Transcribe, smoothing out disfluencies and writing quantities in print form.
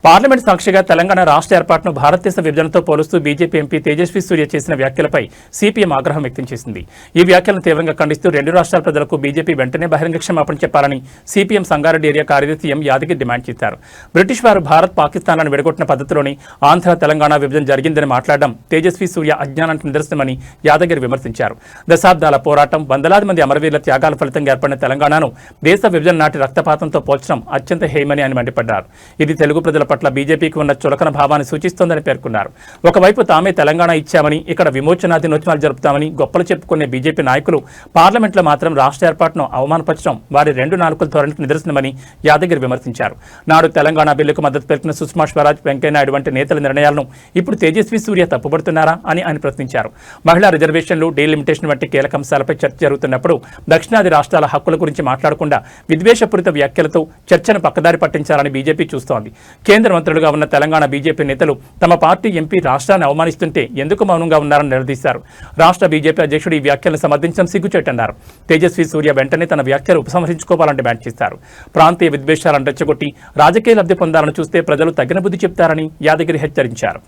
Parliament సాక్షిగా తెలంగాణ రాష్ట్ర ఏర్పాటును భారతదేశ విభజనతో పోలుస్తూ బీజేపీ ఎంపీ తేజస్వి సూర్య చేసిన వ్యాఖ్యలపై సిపిఎం ఆగ్రహం వ్యక్తం చేసింది. ఈ వ్యాఖ్యలను తీవ్రంగా ఖండిస్తూ రెండు రాష్ట్రాల ప్రజలకు బీజేపీ వెంటనే బహిరంగ క్షమాపణ చెప్పాలని సిపిఎం సంగారెడ్డి ఏరియా కార్యదర్శి ఎం యాదగిరి డిమాండ్ చేశారు. బ్రిటిష్ వారు భారత్ పాకిస్తాన్లను విడగొట్టిన పద్ధతిలోని ఆంధ్ర తెలంగాణ విభజన జరిగిందని మాట్లాడడం తేజస్వి సూర్య అజ్ఞానానికి నిదర్శనమని యాదగిరి విమర్శించారు. దశాబ్దాల పోరాటం, వందలాది మంది అమరవీరుల త్యాగాల ఫలితంగా ఏర్పడిన తెలంగాణను దేశ విభజన నాటి రక్తపాతంతో పోల్చడం అత్యంత హేయమని ఆయన మండిపడ్డారు. ఇది తెలుగు ప్రజల పట్ల బీజేపీకి ఉన్న చులకన భావాన్ని సూచిస్తోందని పేర్కొన్నారు. ఒకవైపు తామే తెలంగాణ ఇచ్చామని, ఇక్కడ విమోచన దినోత్సవాలు జరుపుతామని గొప్పలు చెప్పుకునే బీజేపీ నాయకులు పార్లమెంట్లో మాత్రం రాష్ట్ర ఏర్పాటును అవమానపరచడం వారి రెండు నాలుకల ధోరణికి నిదర్శనమని యాదగిరి విమర్శించారు. నాడు తెలంగాణ బిల్లుకు మద్దతు తెలిపిన సుష్మా స్వరాజ్, వెంకయ్యనాయుడు వంటి నేతల నిర్ణయాలను ఇప్పుడు తేజస్వి సూర్య తప్పుపడుతున్నారా అని ఆయన ప్రశ్నించారు. మహిళా రిజర్వేషన్లు, డీలిమిటేషన్ వంటి కీలక అంశాలపై చర్చ జరుగుతున్నప్పుడు దక్షిణాది రాష్ట్రాల హక్కుల గురించి మాట్లాడకుండా విద్వేషపూరిత వ్యాఖ్యలతో చర్చను పక్కదారి పట్టించాలని బీజేపీ చూస్తోంది. కేంద్ర మంత్రులుగా ఉన్న తెలంగాణ బీజేపీ నేతలు తమ పార్టీ ఎంపీ రాష్ట్రాన్ని అవమానిస్తుంటే ఎందుకు మౌనంగా ఉన్నారని నిలదీశారు. రాష్ట్ర బీజేపీ అధ్యక్షుడు ఈ వ్యాఖ్యలను సమర్థించడం సిగ్గుచేటన్నారు. తేజస్వి సూర్య వెంటనే తన వ్యాఖ్యలు ఉపసంహరించుకోవాలని డిమాండ్ చేశారు. ప్రాంతీయ విద్వేషాలను రెచ్చగొట్టి రాజకీయ లబ్ధి పొందాలని చూస్తే ప్రజలు తగిన బుద్ధి చెప్తారని యాదగిరి హెచ్చరించారు.